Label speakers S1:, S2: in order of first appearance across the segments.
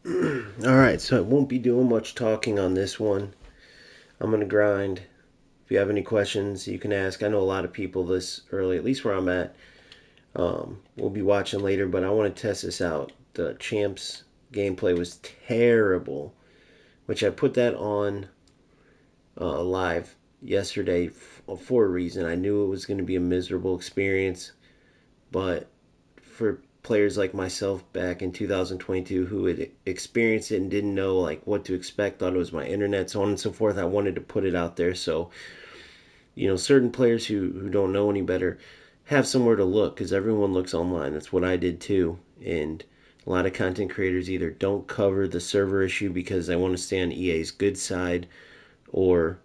S1: Alright, so I won't be doing much talking on this one. I'm going to grind. If you have any questions, you can ask. I know a lot of people this early, at least where I'm at, we'll be watching later, but I want to test this out. The Champs gameplay was terrible, which I put that on live yesterday for a reason. I knew it was going to be a miserable experience, but for players like myself back in 2022 who had experienced it and didn't know like what to expect, thought it was my internet, so on and so forth, I wanted to put it out there so certain players who don't know any better have somewhere to look because everyone looks online. That's what I did too, and a lot of content creators either don't cover the server issue because they want to stay on EA's good side, or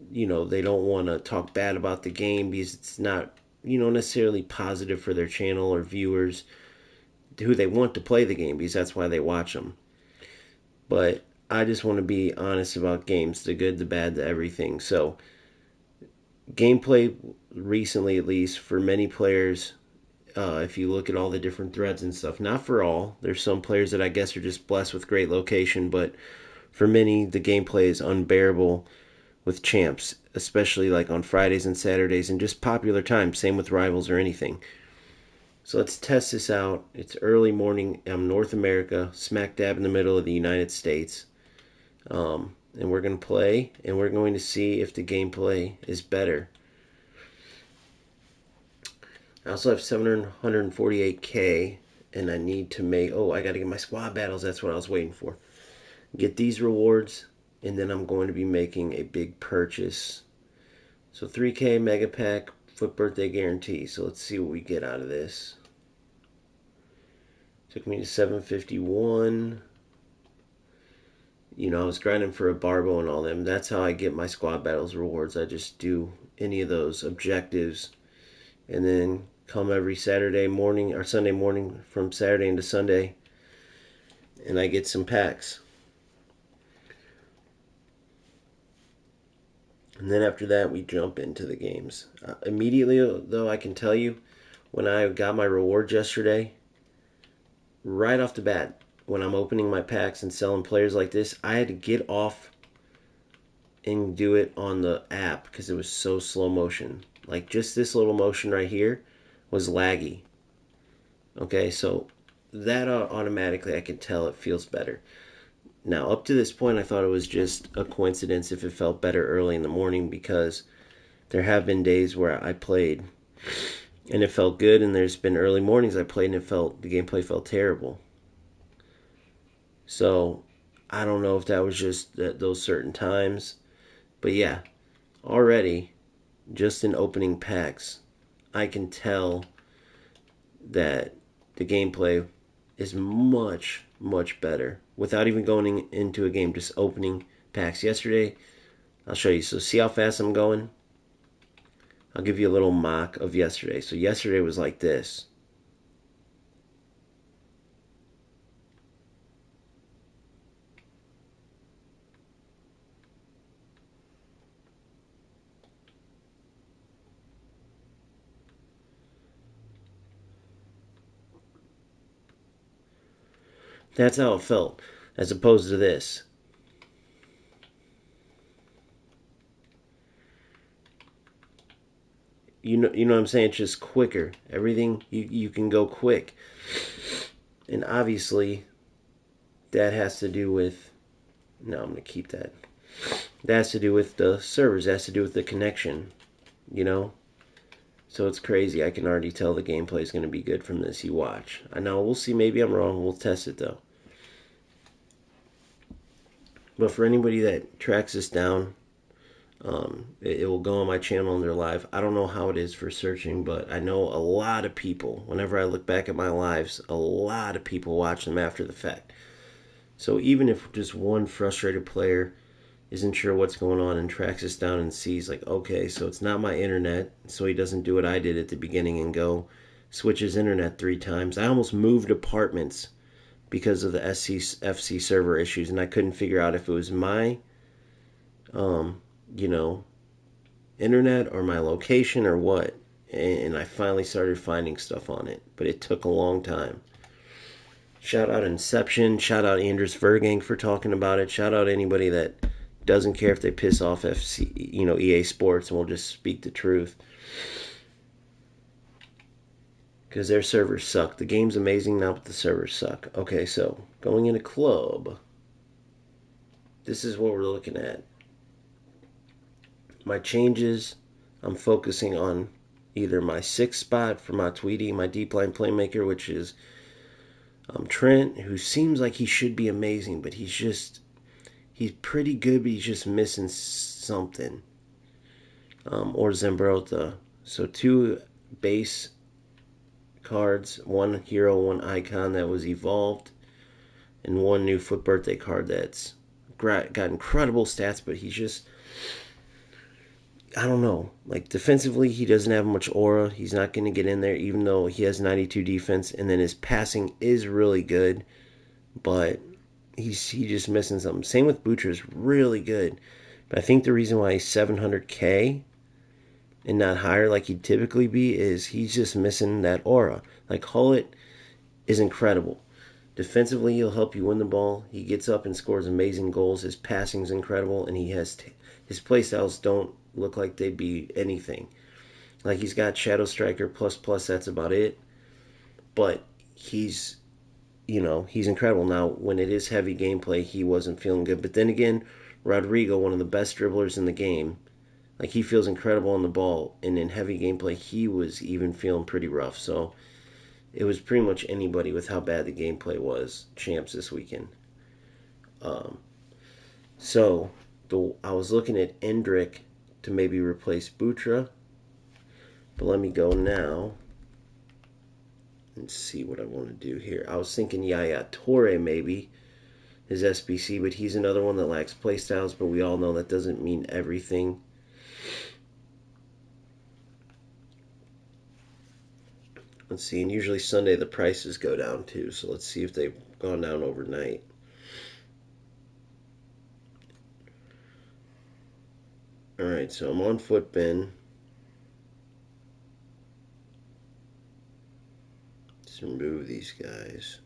S1: they don't want to talk bad about the game because it's not necessarily positive for their channel or viewers who they want to play the game, because that's why they watch them. But I just want to be honest about games, the good, the bad, the everything. So gameplay recently, at least for many players, if you look at all the different threads and stuff, not for all. There's some players that I guess are just blessed with great location, but for many, the gameplay is unbearable with champs, especially like on Fridays and Saturdays and just popular times. Same with rivals or anything. So let's test this out. It's early morning. I'm North America, smack dab in the middle of the United States. And we're going to play, and we're going to see if the gameplay is better. I also have 748K, and I need to make. Oh, I got to get my squad battles. That's what I was waiting for. Get these rewards, and then I'm going to be making a big purchase. So 3K mega pack, foot birthday guarantee. So let's see what we get out of this. Took me to 751. I was grinding for a Barbo and all them. That's how I get my squad battles rewards. I just do any of those objectives, and then come every Saturday morning or Sunday morning from Saturday into Sunday, and I get some packs. And then after that, we jump into the games. Immediately, though, I can tell you, when I got my rewards yesterday, right off the bat, when I'm opening my packs and selling players like this, I had to get off and do it on the app because it was so slow motion. Like just this little motion right here was laggy. Okay, so that automatically I can tell it feels better. Now, up to this point, I thought it was just a coincidence if it felt better early in the morning, because there have been days where I played and it felt good, and there's been early mornings I played and the gameplay felt terrible. So I don't know if that was just those certain times, but yeah, already just in opening packs, I can tell that the gameplay is much, much better without even going into a game, just opening packs. Yesterday, I'll show you. So, see how fast I'm going? I'll give you a little mock of yesterday. So, yesterday was like this. That's how it felt, as opposed to this. You know what I'm saying? It's just quicker. Everything you can go quick, and obviously that has to do with. No, I'm gonna keep that. That has to do with the servers. That has to do with the connection. You know, so it's crazy. I can already tell the gameplay is going to be good from this. You watch. I know. We'll see. Maybe I'm wrong. We'll test it though. But for anybody that tracks this down, it will go on my channel and they're live. I don't know how it is for searching, but I know a lot of people, whenever I look back at my lives, a lot of people watch them after the fact. So even if just one frustrated player isn't sure what's going on and tracks this down and sees, like, okay, so it's not my internet, so he doesn't do what I did at the beginning and go switch his internet 3 times. I almost moved apartments because of the FC server issues, and I couldn't figure out if it was my, um, you know, internet or my location or what. And I finally started finding stuff on it, but it took a long time. Shout out Inception. Shout out Anders Vergang for talking about it. Shout out anybody that doesn't care if they piss off EA Sports, and will just speak the truth. Because their servers suck. The game's amazing now, but the servers suck. Okay, so going into club, this is what we're looking at. My changes, I'm focusing on either my sixth spot for my Tweety, my deep line playmaker, which is Trent, who seems like he should be amazing, but he's pretty good, but he's just missing something. Or Zambrotta. So 2 base cards, 1 hero, 1 icon that was evolved, and 1 new FUT birthday card that's got incredible stats, but he's just, I don't know. Like, defensively, he doesn't have much aura. He's not going to get in there, even though he has 92 defense. And then his passing is really good, but he's just missing something. Same with Butcher's, really good. But I think the reason why he's 700K and not higher like he'd typically be is he's just missing that aura. Like, Hullett is incredible. Defensively, he'll help you win the ball. He gets up and scores amazing goals. His passing's incredible, and his playstyles don't look like they'd be anything. Like, he's got Shadow Striker plus, that's about it. But he's incredible. Now, when it is heavy gameplay, he wasn't feeling good. But then again, Rodrigo, one of the best dribblers in the game, like, he feels incredible on the ball. And in heavy gameplay, he was even feeling pretty rough. So it was pretty much anybody with how bad the gameplay was, champs this weekend. So I was looking at Endrick to maybe replace Butra. But let me go now and see what I want to do here. I was thinking Yaya Torre maybe, his SBC, but he's another one that lacks playstyles, but we all know that doesn't mean everything. Let's see, and usually Sunday the prices go down too, so let's see if they've gone down overnight. Alright, so I'm on Footbin. Let's remove these guys.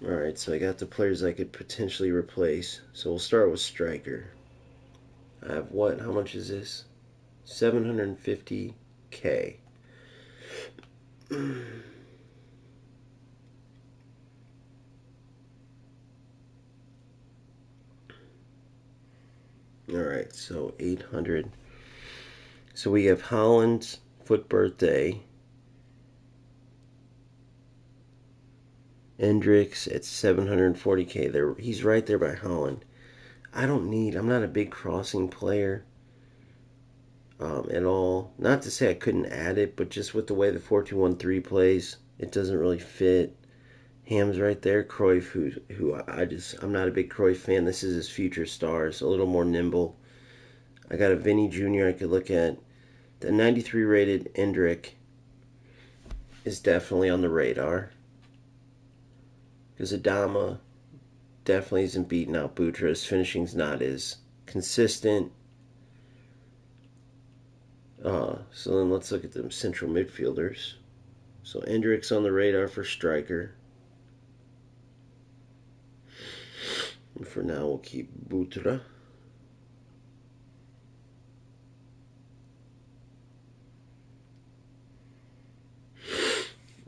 S1: Alright, so I got the players I could potentially replace. So we'll start with striker. I have what? How much is this? 750K. Alright, so 800. So we have Holland's FUT birthday. Hendricks at 740K. He's right there by Holland. I'm not a big crossing player at all. Not to say I couldn't add it, but just with the way the 4-2-1-3 plays, it doesn't really fit. Ham's right there. Cruyff, I'm not a big Cruyff fan. This is his future stars, a little more nimble. I got a Vinny Jr. I could look at. The 93 rated Endrick is definitely on the radar. Because Adama definitely isn't beating out Butra. His finishing's not as consistent. So then let's look at them central midfielders. So Endrick's on the radar for striker. And for now, we'll keep Butra.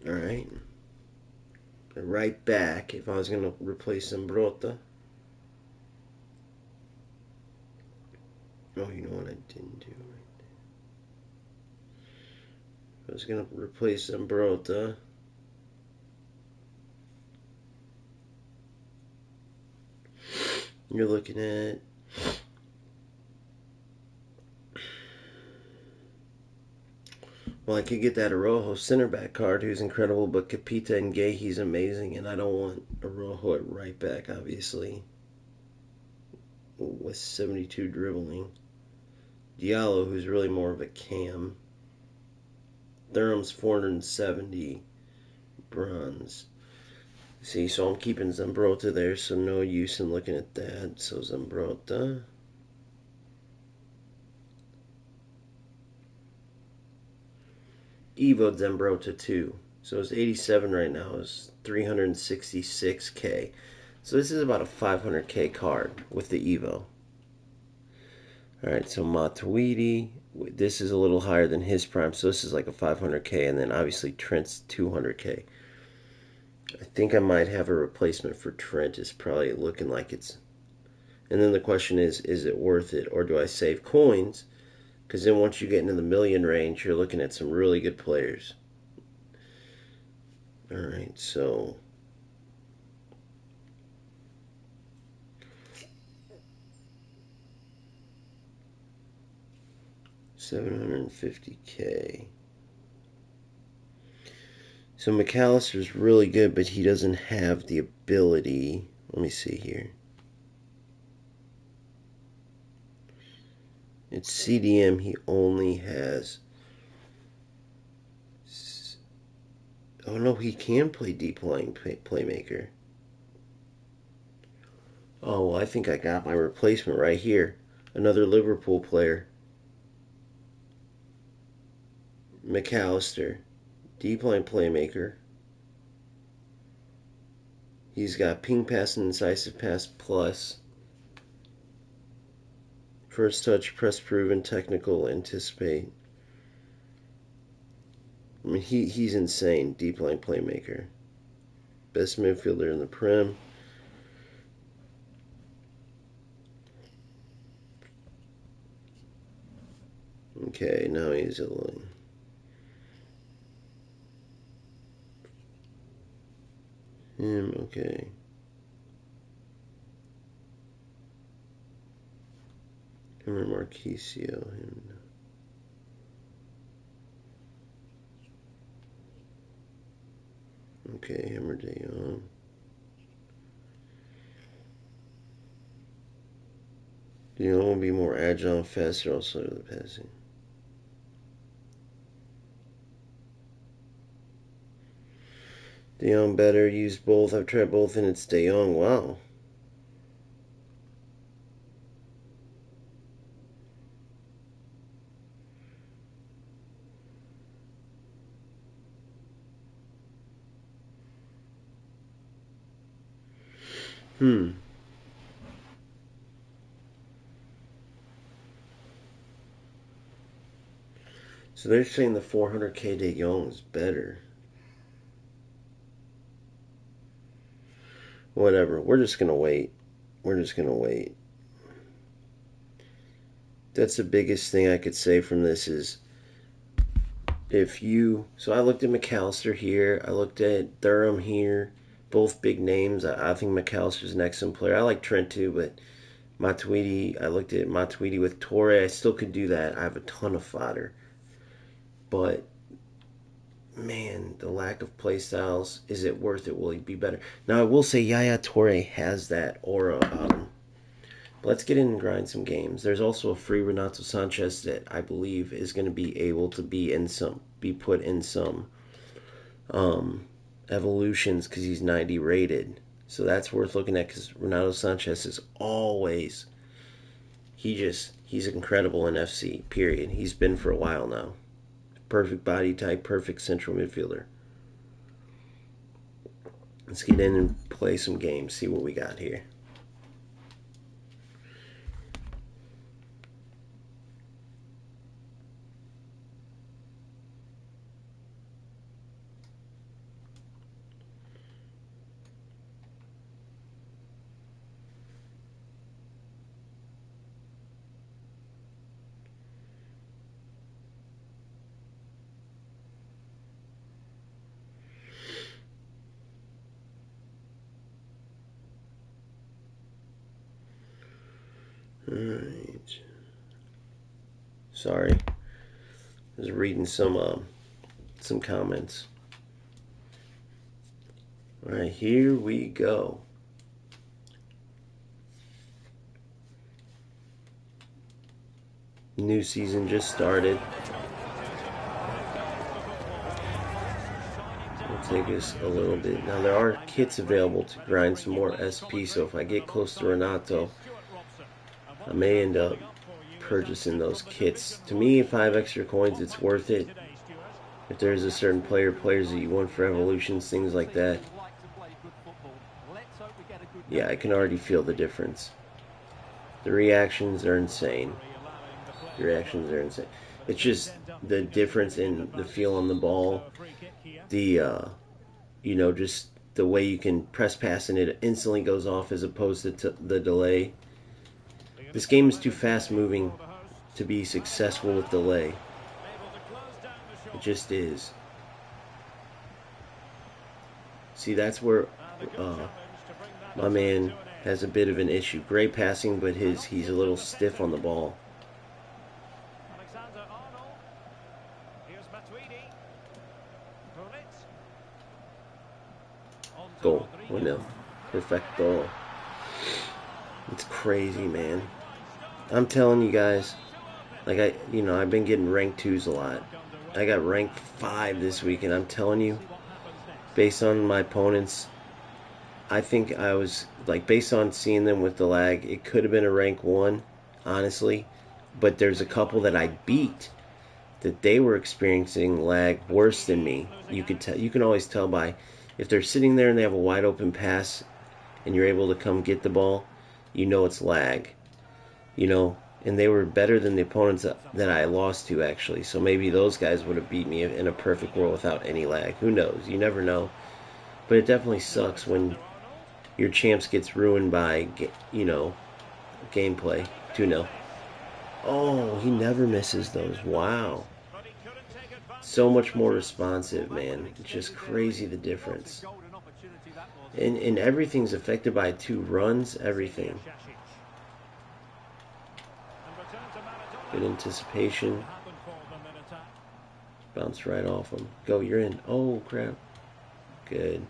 S1: Alright. Right back, if I was going to replace Zambrotta. Oh, you know what I didn't do right there? I was going to replace Zambrotta. You're looking at well, I could get that Arojo center back card, who's incredible, but Capita and Gay, he's amazing, and I don't want Arojo at right back, obviously, with 72 dribbling. Diallo, who's really more of a cam. Thuram's 470 bronze. See, so I'm keeping Zambrotta there, so no use in looking at that. So Zambrotta. Evo Zambrotta too. So it's 87 right now. It's 366K. So this is about a 500K card with the Evo. Alright, so Matuidi, this is a little higher than his prime, so this is like a 500K, and then obviously Trent's 200K. I think I might have a replacement for Trent. It's probably looking like it's... And then the question is it worth it, or do I save coins? Because then once you get into the million range, you're looking at some really good players. Alright, so... $750K. So McAllister's really good, but he doesn't have the ability. Let me see here. It's CDM. He only has... Oh no, he can play deep lying playmaker. Oh, well, I think I got my replacement right here. Another Liverpool player. McAllister. Deep line playmaker. He's got ping pass and incisive pass plus. First touch, press proven, technical, anticipate. I mean, he's insane. Deep line playmaker. Best midfielder in the Prem. Okay, now he's a line. Him, okay. Him or Marquisio, him. Okay, him or De Jong. De Jong will be more agile and faster also to the passing. De Jong better, use both. I've tried both and it's De Jong. Wow. So they're saying the 400K De Jong is better. Whatever. We're just going to wait. We're just going to wait. That's the biggest thing I could say from this is if you... So I looked at McAllister here. I looked at Durham here. Both big names. I think McAllister's an excellent player. I like Trent too, but Matuidi, I looked at Matuidi with Torre. I still could do that. I have a ton of fodder. But, man, the lack of play styles, is it worth it? Will he be better? Now, I will say Yaya Torre has that aura about him. But let's get in and grind some games. There's also a free Renato Sanchez that I believe is going to be able to be put in some evolutions because he's 90 rated. So that's worth looking at because Renato Sanchez is always... He's incredible in FC, period. He's been for a while now. Perfect body type, perfect central midfielder. Let's get in and play some games, see what we got here. Alright. Sorry. I was reading some comments. Alright, here we go. New season just started. It'll take us a little bit. Now there are kits available to grind some more SP, so if I get close to Renato, I may end up purchasing those kits. To me, 5 extra coins, it's worth it. If there is a certain players that you want for evolutions, things like that. Yeah, I can already feel the difference. The reactions are insane. The reactions are insane. It's just the difference in the feel on the ball, the just the way you can press pass and it instantly goes off as opposed to the delay. This game is too fast moving to be successful with delay. It just is. See, that's where my man has a bit of an issue. Great passing, but he's a little stiff on the ball. Goal. 1-0. Perfecto. It's crazy, man. I'm telling you guys, like I've been getting ranked 2s a lot. I got ranked 5 this week, and I'm telling you, based on my opponents, I think I was, like, based on seeing them with the lag, it could have been a rank 1, honestly. But there's a couple that I beat that they were experiencing lag worse than me. You can always tell by if they're sitting there and they have a wide open pass and you're able to come get the ball, you know it's lag. And they were better than the opponents that I lost to, actually. So maybe those guys would have beat me in a perfect world without any lag. Who knows? You never know. But it definitely sucks when your champs gets ruined by, gameplay. 2-0. Oh, he never misses those. Wow. So much more responsive, man. It's just crazy the difference. And everything's affected by 2 runs, everything. Good anticipation. Bounce right off him. Go, you're in. Oh, crap. Good.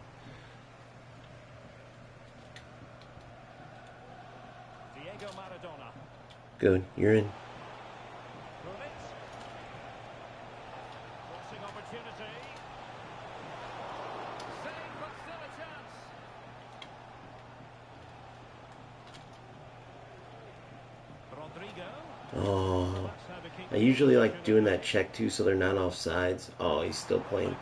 S1: Good, you're in. Oh, I usually like doing that check too so they're not offsides. Oh, he's still playing.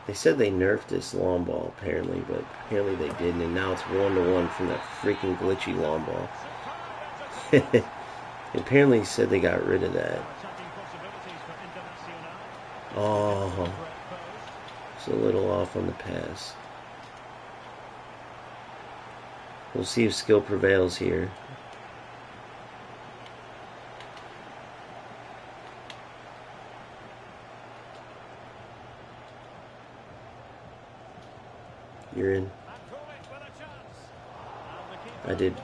S1: They said they nerfed this long ball apparently, but apparently they didn't, and now it's 1-1 from that freaking glitchy long ball. Apparently he said they got rid of that. Oh, it's a little off on the pass. We'll see if skill prevails here. You're in.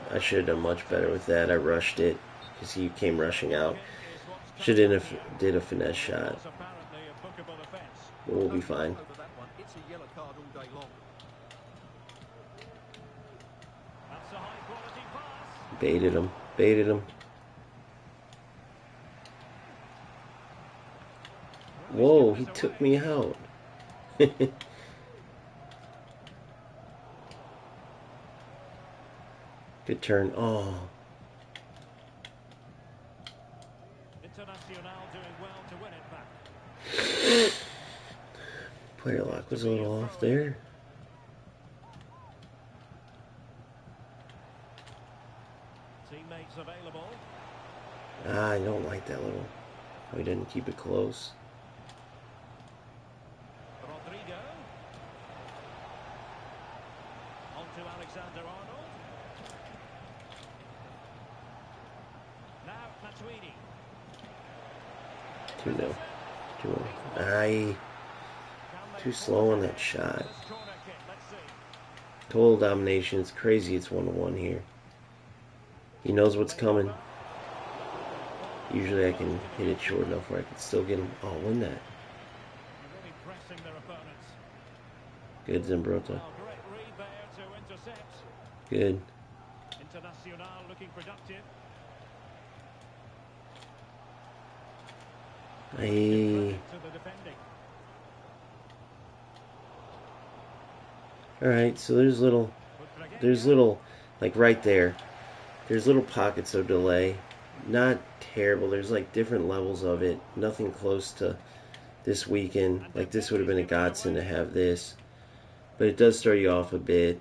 S1: I should have done much better with that. I rushed it because he came rushing out. Should have did a finesse shot. But we'll be fine. Baited him. Baited him. Whoa, he took me out. Good turn. Oh. Player lock was a little off there. Ah, I don't like that little. Oh, he didn't keep it close. Alexander Arnold. Now Matuidi. 2-0. 2-0. Aye. Too slow on that shot. Total domination. It's crazy it's 1-1 here. He knows what's coming. Usually I can hit it short enough where I can still get him. Oh, win that. Good, Zambrotta. Good. Internacional looking productive. Aye. Alright, so there's little, like right there, there's little pockets of delay. Not terrible. There's like different levels of it. Nothing close to this weekend. Like, this would have been a godsend to have this. But it does start you off a bit.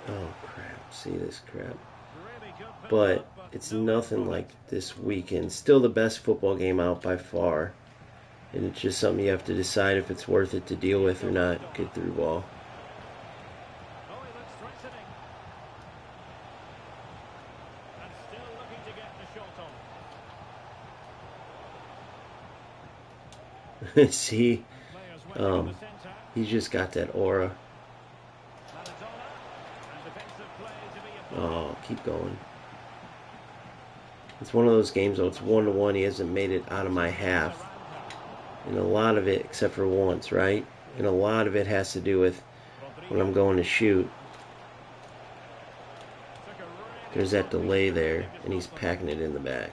S1: Oh, crap. See this crap. But it's nothing like this weekend. Still the best football game out by far. And it's just something you have to decide if it's worth it to deal with or not. Get through ball. See, he's just got that aura. Oh, keep going. It's one of those games, though. It's 1-1. He hasn't made it out of my half. And a lot of it, except for once, right? And a lot of it has to do with when I'm going to shoot. There's that delay there, and he's packing it in the back.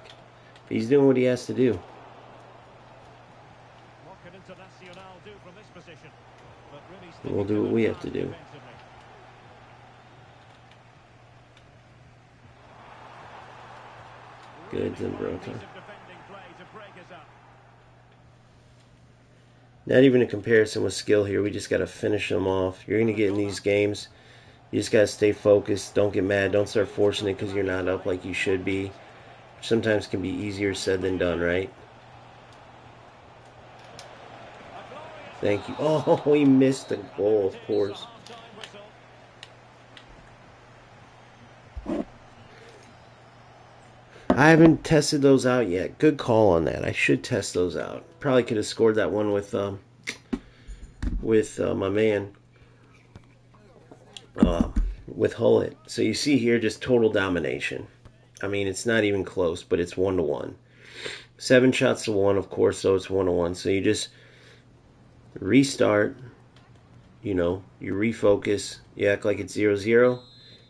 S1: But he's doing what he has to do. And we'll do what we have to do. Good, Zimbrota. Not even a comparison with skill here. We just got to finish them off. You're going to get in these games. You just got to stay focused. Don't get mad. Don't start forcing it because you're not up like you should be. Sometimes can be easier said than done, right? Thank you. Oh, he missed the goal, of course. I haven't tested those out yet. Good call on that. I should test those out. Probably could have scored that one with my man, with Hullet. So you see here, just total domination. I mean, it's not even close, but it's 1-1. 7 shots to 1, of course, so it's 1-1. So you just restart, you refocus, you act like it's 0-0,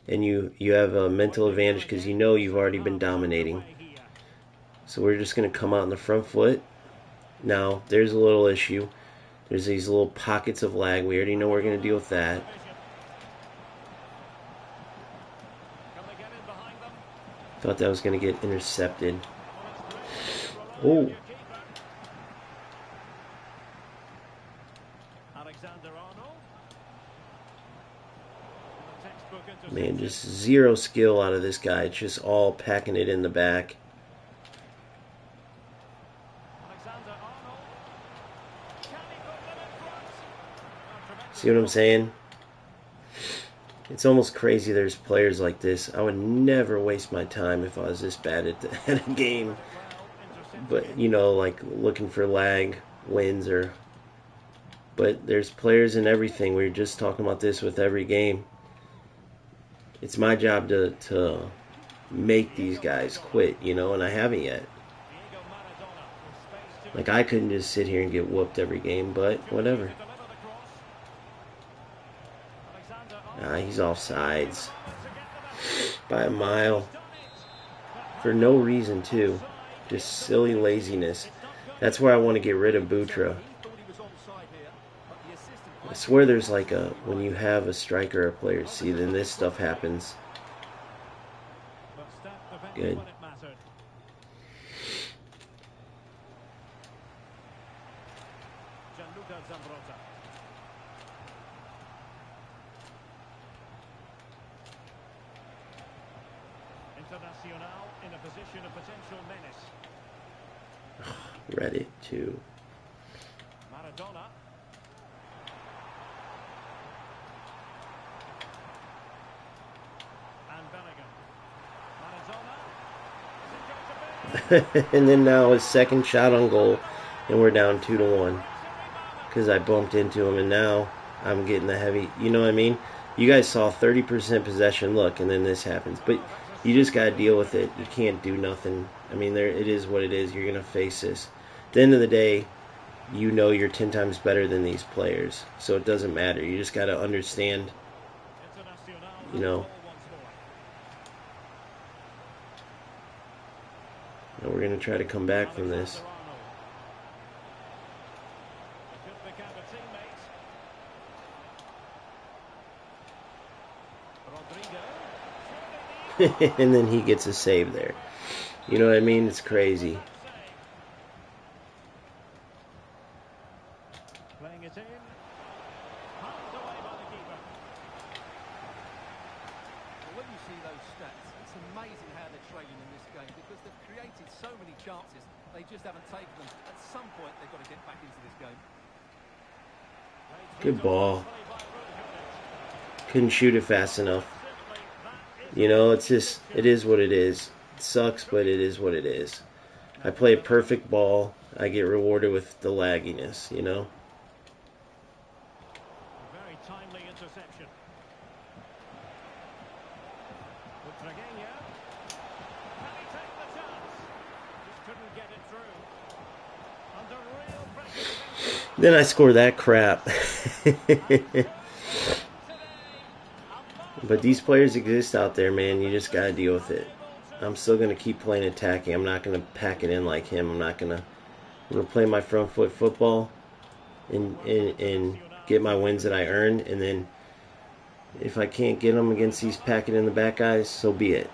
S1: and you have a mental advantage because you know you've already been dominating. So we're just going to come out on the front foot. Now, there's a little issue. There's these little pockets of lag. We already know we're going to deal with that. Thought that was going to get intercepted. Oh. Man, just zero skill out of this guy. It's just all packing it in the back. See what I'm saying? It's almost crazy there's players like this. I would never waste my time if I was this bad at a game. But, like looking for lag wins or... But there's players in everything. We were just talking about this with every game. It's my job to make these guys quit, and I haven't yet. Like, I couldn't just sit here and get whooped every game, but whatever. He's offsides by a mile. For no reason, too. Just silly laziness. That's where I want to get rid of Butra. I swear there's like when you have a striker or a player, see, then this stuff happens. Good.
S2: In a position of potential menace.
S1: Read it too.
S2: Maradona. And
S1: Bellingham. And then now his second shot on goal, and we're down 2-1 because I bumped into him, and now I'm getting the heavy. You know what I mean? You guys saw 30% possession. Look, and then this happens, but. You just got to deal with it. You can't do nothing. I mean, it is what it is. You're going to face this. At the end of the day, you're 10 times better than these players. So it doesn't matter. You just got to understand, And we're going to try to come back from this. And then he gets a save there. You know what I mean? It's crazy.
S2: Playing it in. Pumped away by the keeper.
S3: Well, when you see those stats, it's amazing how they're training in this game because they've created so many chances, they just haven't taken them. At some point, they've got to get back into this game.
S1: Good ball. Couldn't shoot it fast enough. You know, it's just, it is what it is. It sucks, but it is what it is. I play a perfect ball. I get rewarded with the lagginess, you know?
S2: Very timely interception. Can he take the chance? Just couldn't get it through. Under real pressure.
S1: Then I score that crap. But these players exist out there, man. You just gotta deal with it. I'm still gonna keep playing attacking. I'm not gonna pack it in like him. I'm gonna play my front foot football and get my wins that I earned. And then if I can't get them against these pack it in the back guys, so be it.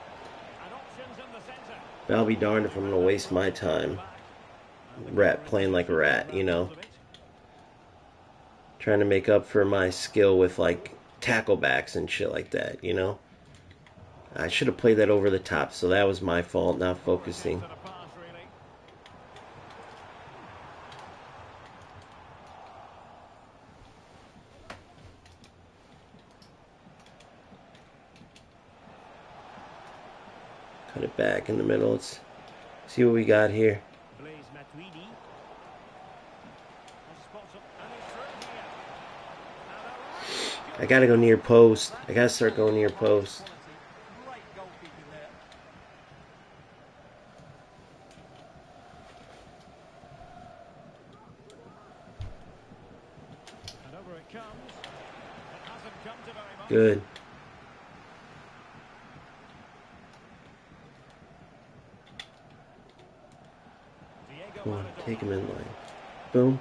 S1: But I'll be darned if I'm gonna waste my time playing like a rat, you know, trying to make up for my skill with like tackle backs and shit like that, you know. I should have played that over the top, so that was my fault, not focusing. Cut it back in the middle. Let's see what we got here. I gotta go near post. I gotta start going near post. Good. Come on, take him in line. Boom.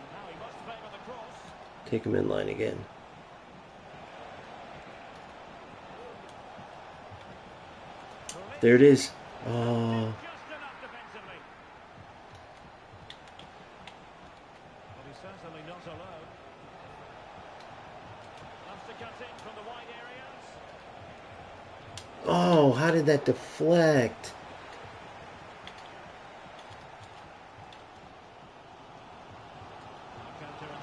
S1: Take him in line again. There it is. Oh. Oh, how did that deflect?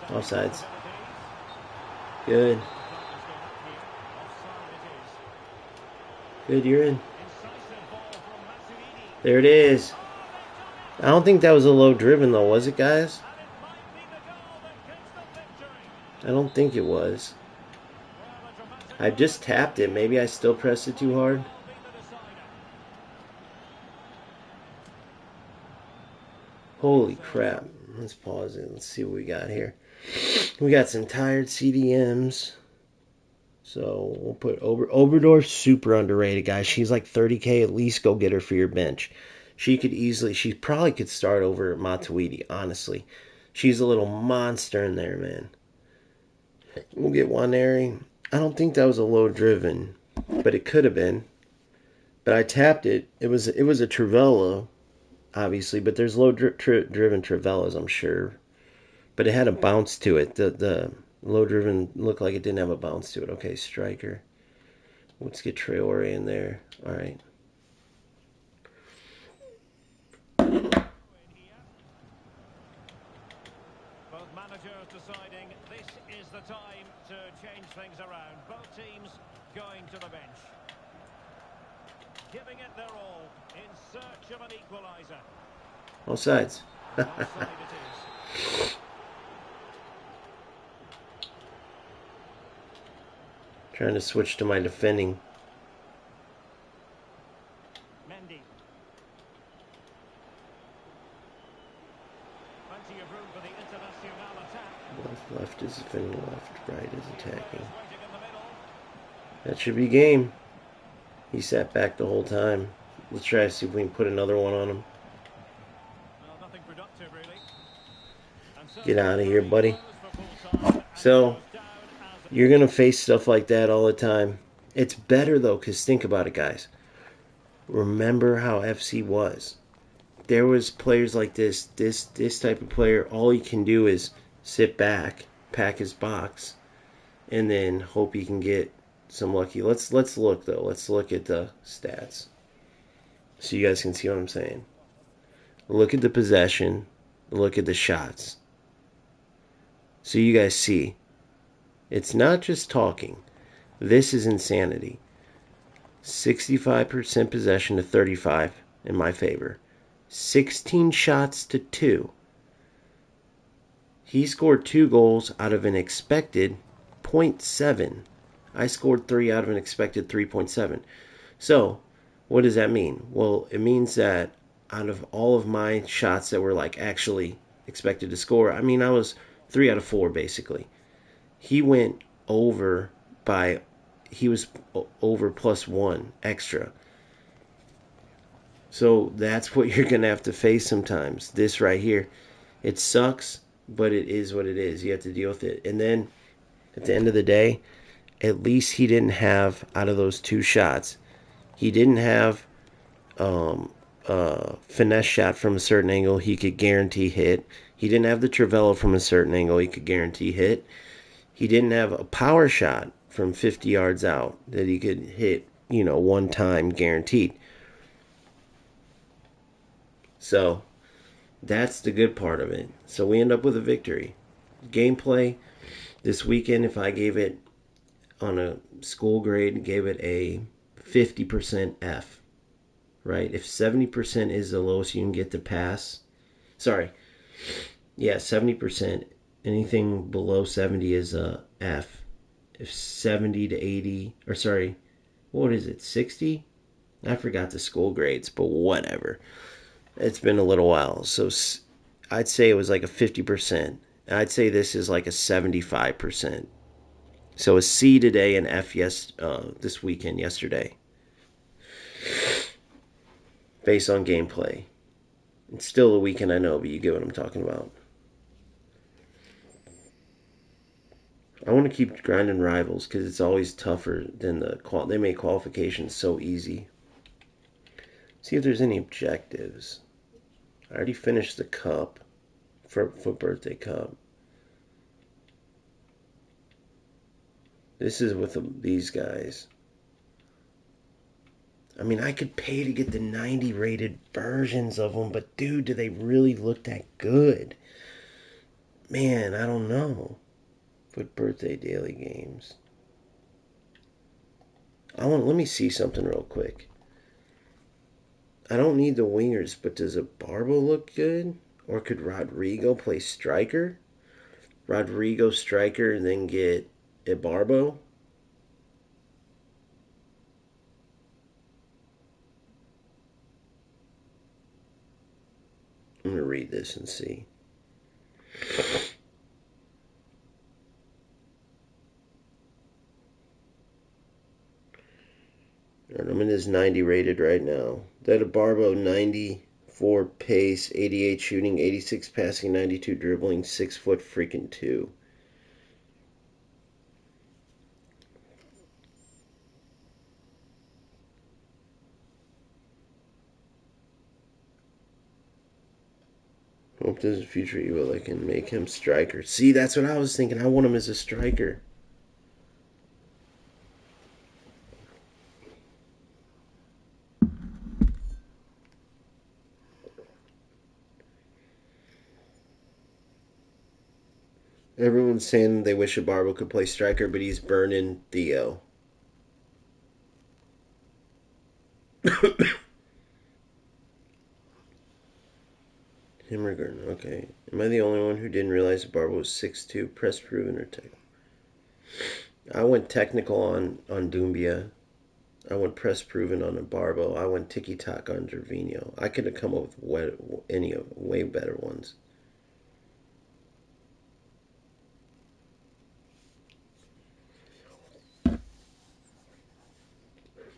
S1: Offsides. Good. Good, you're in. There it is. I don't think that was a low driven though, was it, guys? I don't think it was. I just tapped it. Maybe I still pressed it too hard. Holy crap. Let's pause it. Let's see what we got here. We got some tired CDMs. So we'll put Obrador, super underrated, guys. She's like 30K. At least go get her for your bench. She probably could start over Matuidi, honestly. She's a little monster in there, man. We'll get Waneri. I don't think that was a low driven, but it could have been. But I tapped it. It was a Trivella, obviously, but there's low driven Trivellas, I'm sure. But it had a bounce to it. The low driven looked like it didn't have a bounce to it. Okay, striker. Let's get Traore in there. All right.
S2: Both managers deciding this is the time to change things around. Both teams going to the bench. Giving it their all in search of an equaliser.
S1: All sides.
S2: Offside it is.
S1: Trying to switch to my defending.
S2: Mendy. Plenty of room for the Internacional attack.
S1: Left is defending, left, right is attacking. That should be game. He sat back the whole time. Let's try to see if we can put another one on him.
S2: Well, nothing productive, really.
S1: Get out of here, buddy. So, you're going to face stuff like that all the time. It's better, though, because think about it, guys. Remember how FC was. there was players like this type of player, all he can do is sit back, pack his box, and then hope he can get some lucky. Let's look though. Let's look at the stats so you guys can see what I'm saying. Look at the possession. Look at the shots. So you guys see, it's not just talking. This is insanity. 65% possession to 35 in my favor. 16 shots to 2. He scored 2 goals out of an expected 0.7. I scored 3 out of an expected 3.7. So, what does that mean? Well, it means that out of all of my shots that were like actually expected to score, I mean, I was 3 out of 4 basically. He went over by, he was over +1 extra. So that's what you're going to have to face sometimes. This right here. It sucks, but it is what it is. You have to deal with it. And then at the end of the day, at least he didn't have, out of those 2 shots, he didn't have finesse shot from a certain angle he could guarantee hit. He didn't have the Trivela from a certain angle he could guarantee hit. He didn't have a power shot from 50 yards out that he could hit, one time guaranteed. So that's the good part of it. So we end up with a victory. Gameplay this weekend, if I gave it on a school grade, gave it a 50% F. Right? If 70% is the lowest you can get to pass, 70%. Anything below 70 is a F. If 70 to 80, or what is it, 60? I forgot the school grades, but whatever. It's been a little while, so I'd say it was like a 50%. I'd say this is like a 75%. So a C today and F this weekend, yesterday, based on gameplay. It's still a weekend, I know, but you get what I'm talking about. I want to keep grinding rivals because it's always tougher than they make qualifications so easy. See if there's any objectives. I already finished the cup for birthday cup. This is with these guys. I mean, I could pay to get the 90 rated versions of them, but dude, do they really look that good? Man, I don't know. Put birthday daily games. Let me see something real quick. I don't need the wingers, but does a Barbo look good? Or could Rodrigo play striker? Rodrigo striker and then get a Barbo? I'm going to read this and see. I'm in his 90 rated right now. That a Barbo 94 pace, 88 shooting, 86 passing, 92 dribbling, 6 foot freaking 2. Hope there's a future Evo that can make him striker. See, that's what I was thinking. I want him as a striker. Everyone's saying they wish a Barbo could play striker, but he's burning Theo. Himmergren, okay. Am I the only one who didn't realize Barbo was 6'2", press proven or tech? I went technical on Doumbia. I went press proven on a Barbo. I went tiki taka on Gervinho. I could have come up with any way better ones.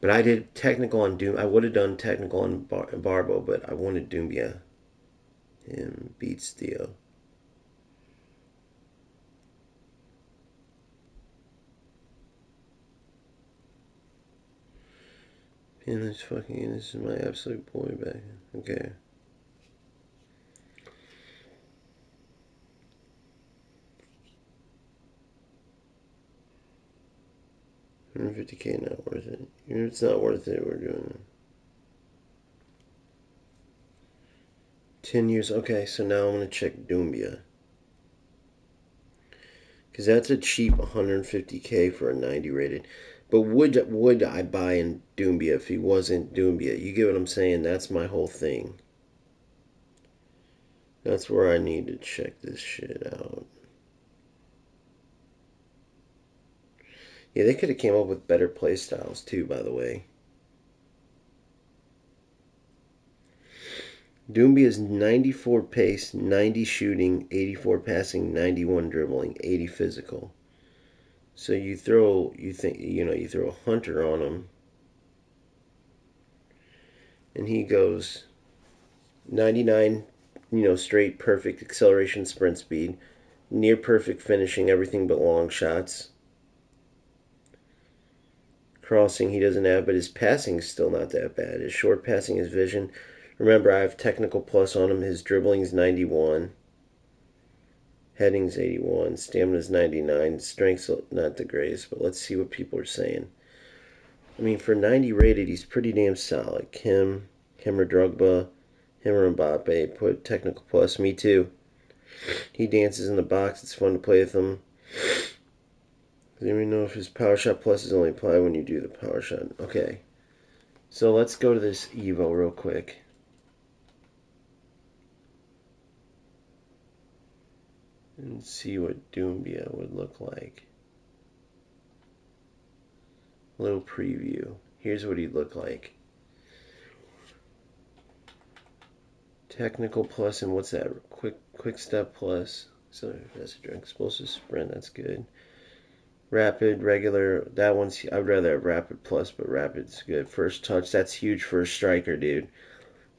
S1: But I did technical on Doom. I would have done technical on Barbo, but I wanted Doumbia. Him beats Theo. Man, this is my absolute boy back. Okay. 150K not worth it. Even if it's not worth it, we're doing it. 10 years. Okay, so now I'm going to check Doumbia. Because that's a cheap 150K for a 90 rated. But would I buy in Doumbia if he wasn't Doumbia? You get what I'm saying? That's my whole thing. That's where I need to check this shit out. Yeah, they could have came up with better play styles too, by the way. Doombia's 94 pace, 90 shooting, 84 passing, 91 dribbling, 80 physical. So you throw a Hunter on him, and he goes 99, straight perfect acceleration, sprint speed, near perfect finishing, everything but long shots. Crossing he doesn't have, but his passing is still not that bad. His short passing, his vision. Remember, I have technical plus on him. His dribbling's 91. Heading's 81. Stamina's 99. Strength's not the greatest, but let's see what people are saying. I mean, for 90 rated, he's pretty damn solid. Him or Drogba, him or Mbappe, put technical plus. Me too. He dances in the box. It's fun to play with him. Does anyone know if his power shot plus is only applied when you do the power shot? Okay. So let's go to this Evo real quick. And see what Doumbia would look like. A little preview. Here's what he'd look like. Technical plus, and what's that? Quick step plus. So that's a explosive sprint. That's good. Rapid, regular. That one's. I'd rather have rapid plus, but rapid's good. First touch. That's huge for a striker, dude.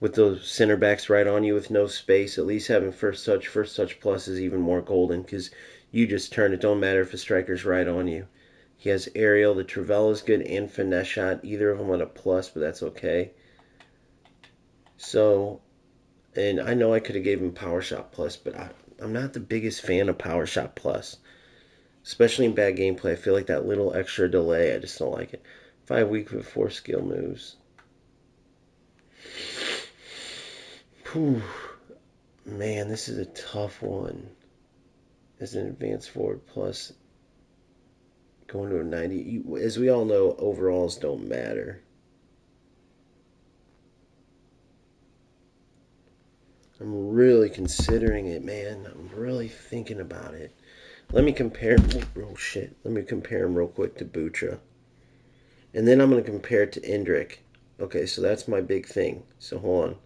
S1: With those center backs right on you with no space, at least having first touch plus is even more golden because you just turn it. Don't matter if a striker's right on you. He has aerial. The Trivella's good and finesse shot. Either of them on a plus, but that's okay. So, and I know I could have gave him power shot plus, but I'm not the biggest fan of power shot plus. Especially in bad gameplay. I feel like that little extra delay, I just don't like it. 5 weak with 4 skill moves. Whew. Man, this is a tough one. As an advanced forward plus going to a 90. As we all know, overalls don't matter. I'm really considering it, man. I'm really thinking about it. Let me compare. Oh shit. Let me compare him real quick to Butra. And then I'm going to compare it to Indrik. Okay, so that's my big thing. So hold on.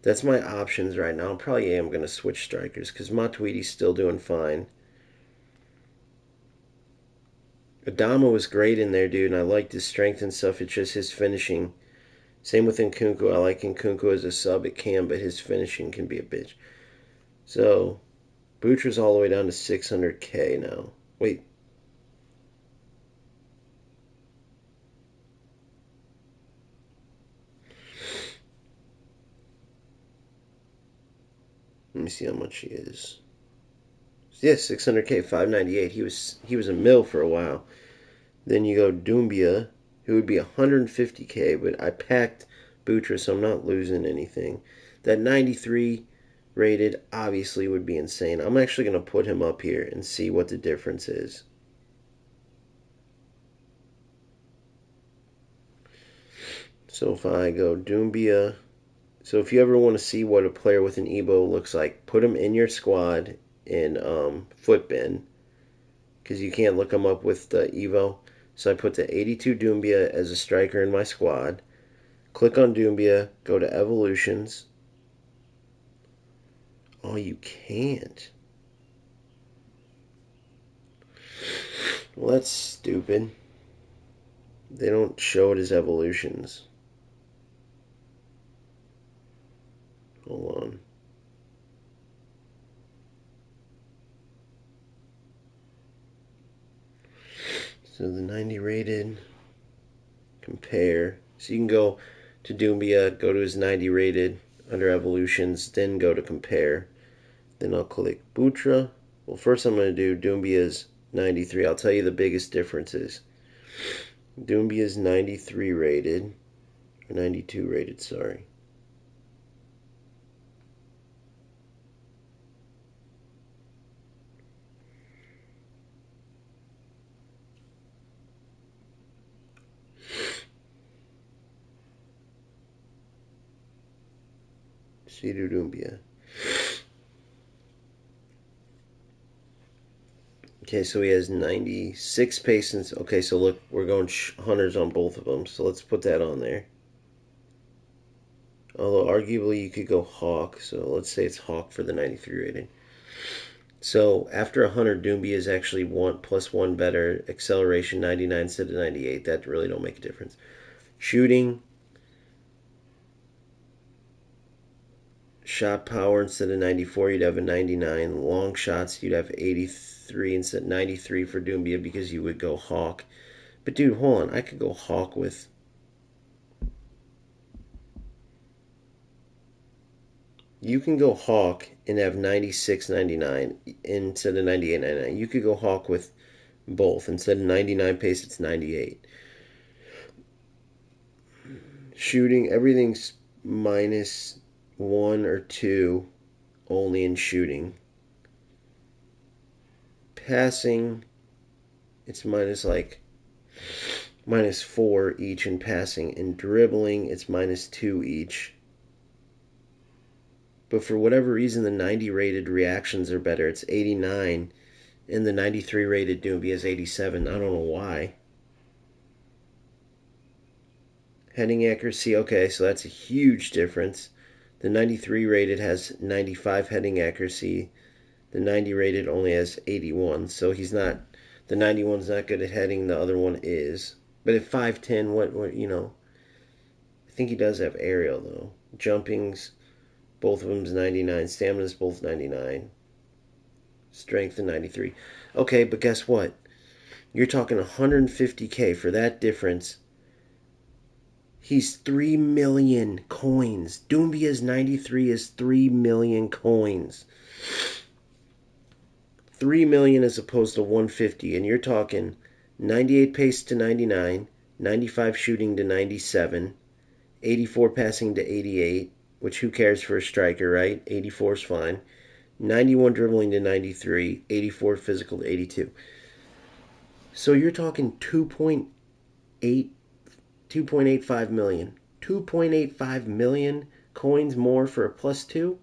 S1: That's my options right now. Probably am going to switch strikers because Matuidi's still doing fine. Adama was great in there, dude, and I liked his strength and stuff. It's just his finishing. Same with Nkunku. I like Nkunku as a sub. It can, but his finishing can be a bitch. So, Butra's all the way down to 600K now. Wait. Let me see how much he is. Yeah, 600K, 598. He was a mill for a while. Then you go Doumbia, who would be 150K, but I packed Butra, so I'm not losing anything. That 93 rated obviously would be insane. I'm actually going to put him up here and see what the difference is. So if I go Doumbia, so if you ever want to see what a player with an Evo looks like, put him in your squad in Footbin, because you can't look him up with the Evo. So I put the 82 Doumbia as a striker in my squad. Click on Doumbia, go to Evolutions. Oh, you can't. Well, that's stupid. They don't show it as Evolutions. Hold on. So the 90 rated, compare. So you can go to Doumbia, go to his 90 rated under Evolutions, then go to compare. Then I'll click Butra. Well, first I'm going to do Doumbia's 93. I'll tell you the biggest differences. Doumbia is 93 rated. Or 92 rated, sorry. Seydou Doumbia. Okay, so he has 96 patience. Okay, so look, we're going hunters on both of them. So let's put that on there. Although arguably you could go Hawk. So let's say it's Hawk for the 93 rating. So after 100, Doumbia is actually +1 better. Acceleration 99 instead of 98. That really don't make a difference. Shooting, shot power instead of 94, you'd have a 99. Long shots, you'd have 83 instead of 93 for Doumbia because you would go Hawk. But dude, hold on. I could go Hawk with... You can go Hawk and have 96.99 instead of 98.99. You could go Hawk with both. Instead of 99 pace, it's 98. Shooting, everything's -1 or 2 only in shooting. Passing, it's -4 each in passing. In dribbling, it's -2 each. But for whatever reason, the 90 rated reactions are better. It's 89, and the 93 rated Doumbia is 87. I don't know why. Heading accuracy, okay, so that's a huge difference. The 93 rated has 95 heading accuracy. The 90 rated only has 81. So he's not, the 91's not good at heading, the other one is. But at 5'10, I think he does have aerial though. Jumping's, both of them's 99. Stamina's both 99. Strength and 93. Okay, but guess what? You're talking 150K for that difference. He's 3 million coins. Doombia's 93 is 3 million coins. 3 million as opposed to 150. And you're talking 98 pace to 99, 95 shooting to 97, 84 passing to 88, which who cares for a striker, right? 84 is fine. 91 dribbling to 93, 84 physical to 82. So you're talking 2.85 million. 2.85 million coins more for a +2?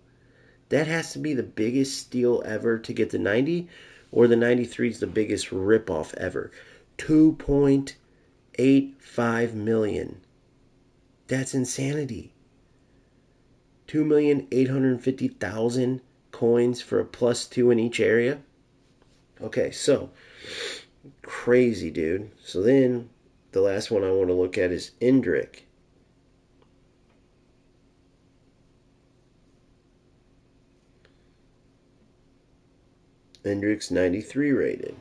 S1: That has to be the biggest steal ever to get the 90, or the 93 is the biggest ripoff ever. 2.85 million. That's insanity. 2,850,000 coins for a +2 in each area. Okay, so crazy, dude. So then the last one I want to look at is Indrik. Indrik's 93 rated.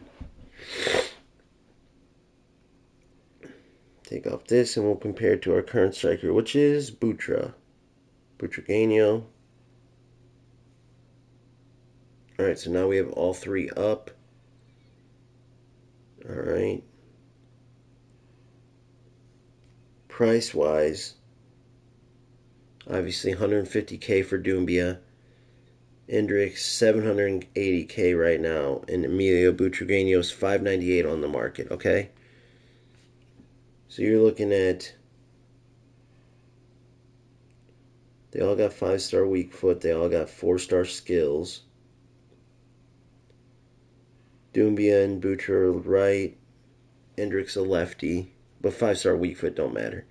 S1: Take off this and we'll compare it to our current striker, which is Butragueño. Alright, so now we have all three up. Alright. Price-wise, obviously 150K for Doumbia. Indrik's 780K right now, and Emilio Butragueño's 598 on the market, okay? So you're looking at, they all got 5-star weak foot, they all got 4-star skills. Doumbia and Butra right, Indrik's a lefty, but 5-star weak foot don't matter.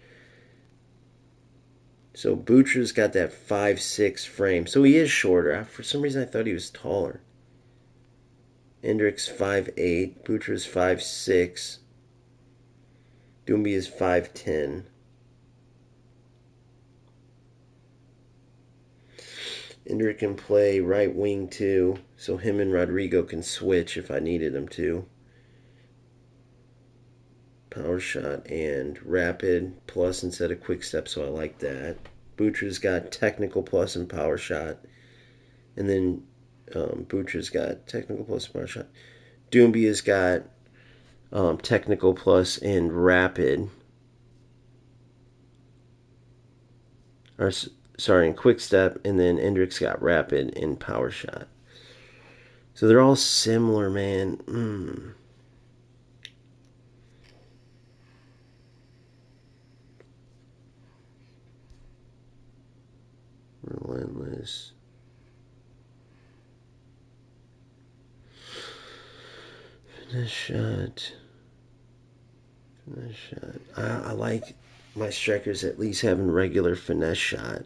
S1: So Butra's got that 5'6" frame. So he is shorter. For some reason I thought he was taller. Indrik's 5'8". Butra's 5'6". Doumbia is 5'10". Indrik can play right wing too. So him and Rodrigo can switch if I needed him to. Power shot and rapid plus instead of quick step, so I like that. Butra's got technical plus and power shot. And then Butra's got technical plus power shot. Doumbia's got Technical Plus and Rapid. Or, sorry, in Quick Step, and then Hendricks got Rapid and Power Shot. So they're all similar, man. Relentless. Finesse shot. Finesse shot. I like my strikers at least having regular finesse shot.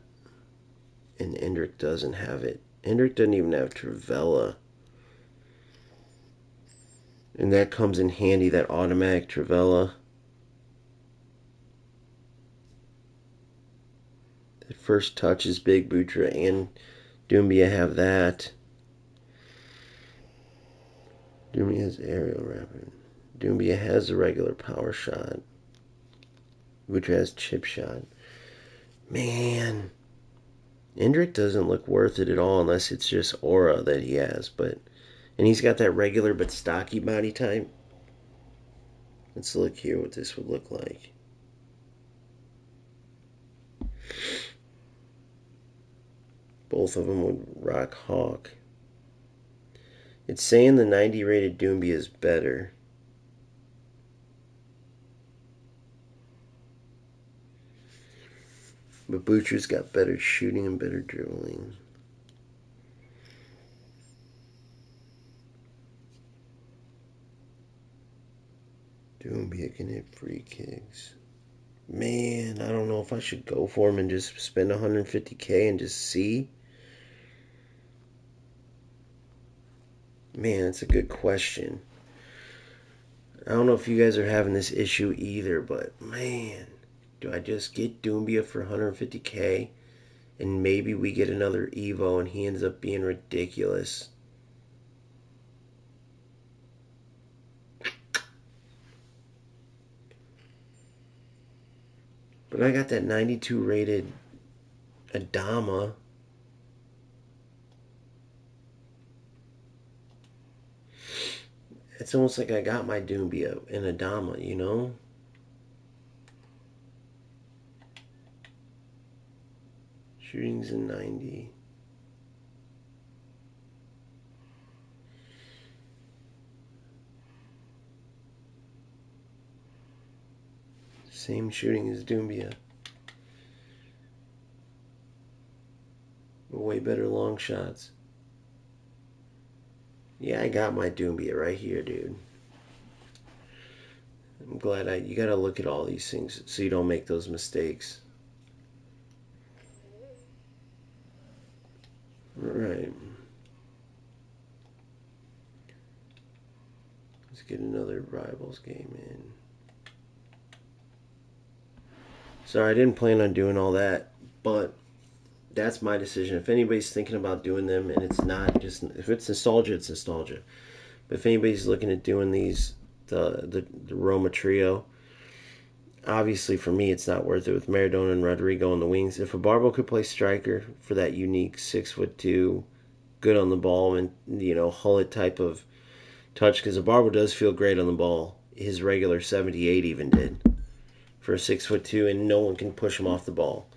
S1: And Hendrick doesn't have it. Hendrick doesn't even have Travella. And that comes in handy, that automatic Travella. That first touch is big. Butra and Doumbia have that. Doumbia has aerial rapid. Doumbia has a regular power shot. Butra has chip shot. Man. Hendrick doesn't look worth it at all unless it's just aura that he has. And he's got that regular but stocky body type. Let's look here what this would look like. Both of them would rock Hawk. It's saying the 90 rated Doumbia is better. But Butcher's got better shooting and better dribbling. Doumbia can hit free kicks. Man, I don't know if I should go for him and just spend 150K and just see. Man, that's a good question. I don't know if you guys are having this issue either, but man, do I just get Doumbia for 150K and maybe we get another Evo and he ends up being ridiculous? But I got that 92 rated Adama. It's almost like I got my Doumbia in Adama, you know? Shooting's a 90. Same shooting as Doumbia. But way better long shots. Yeah, I got my Doumbia right here, dude. I'm glad you gotta look at all these things so you don't make those mistakes. Alright. Let's get another Rivals game in. Sorry, I didn't plan on doing all that, but that's my decision. If anybody's thinking about doing them, and it's not just, if it's nostalgia, it's nostalgia. But if anybody's looking at doing these, the Roma trio, obviously for me it's not worth it with Maradona and Rodrigo on the wings. If a Barbo could play striker for that unique 6'2", good on the ball and hullet type of touch, because a Barbo does feel great on the ball. His regular 78 even did for a 6'2", and no one can push him off the ball.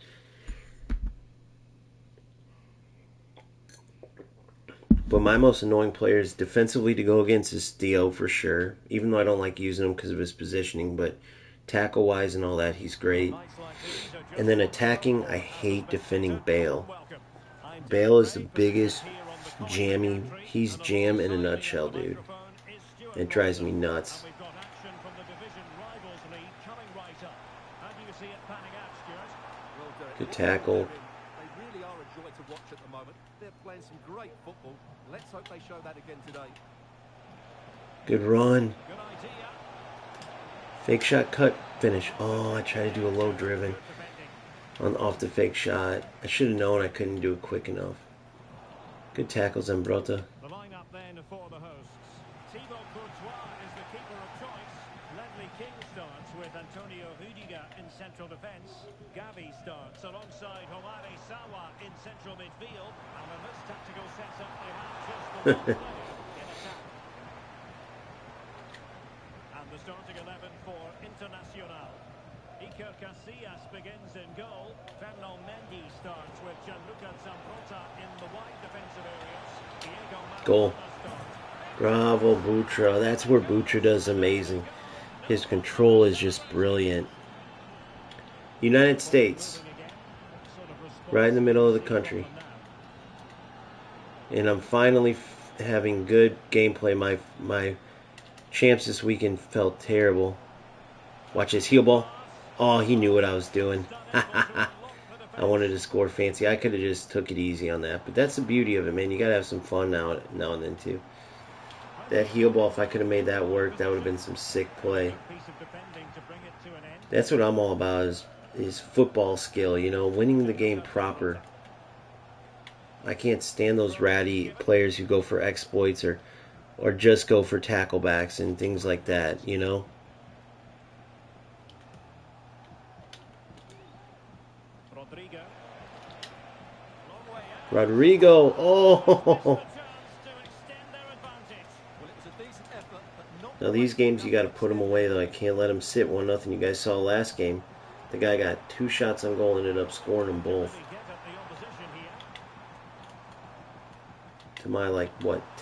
S1: But my most annoying players defensively to go against is Theo for sure, even though I don't like using him because of his positioning, but tackle-wise and all that, he's great. And then attacking, I hate defending Bale. Bale is the biggest jammy. He's jam in a nutshell, dude. It drives me nuts. Good tackle.
S3: They really are a joy to watch at the moment. They're playing some great football. Let's hope they show that again today.
S1: Good run. Fake shot, cut, finish. Oh, I tried to do a low driven off the fake shot. I should have known I couldn't do it quick enough. Good tackles, Zambrota.
S2: The lineup then for the hosts. Thibaut Courtois is the keeper of choice. Ledley King starts with Antonio Rudiger in central defence. Gavi starts alongside Homare Sawa in central midfield. And in this tactical setup, they have just the one in attack. And the Iker Casillas begins in goal. Fernand Mendy starts with Gianluca Zambrota in the wide defensive areas. Diego
S1: Goal.
S2: Maradona starts.
S1: Bravo, Butra. That's where Butra does amazing. His control is just brilliant. United States,
S2: Moving again. What sort of
S1: right in the middle of the
S2: response do you see
S1: country.
S2: from them
S1: And I'm finally having good gameplay. My champs this weekend felt terrible. Watch his heel ball. Oh, he knew what I was doing. I wanted to score fancy. I could have just took it easy on that. But that's the beauty of it, man. You got to have some fun now and then, too. That heel ball, if I could have made that work, that would have been some sick play.
S2: now? Piece of defending to bring it to an end.
S1: That's what I'm all about is football skill, winning the game proper. I can't stand those ratty players who go for exploits or just go for tacklebacks and things like that.
S2: Rodrigo. Long way out.
S1: Rodrigo, oh!
S2: The chance to extend their advantage.
S3: Well, it was a decent effort, but not
S1: Now these games you got to put them away though. I can't let them sit 1-0. You guys saw last game. The guy got 2 shots on goal and ended up scoring them both.
S2: Really get at the opposition here.
S1: To my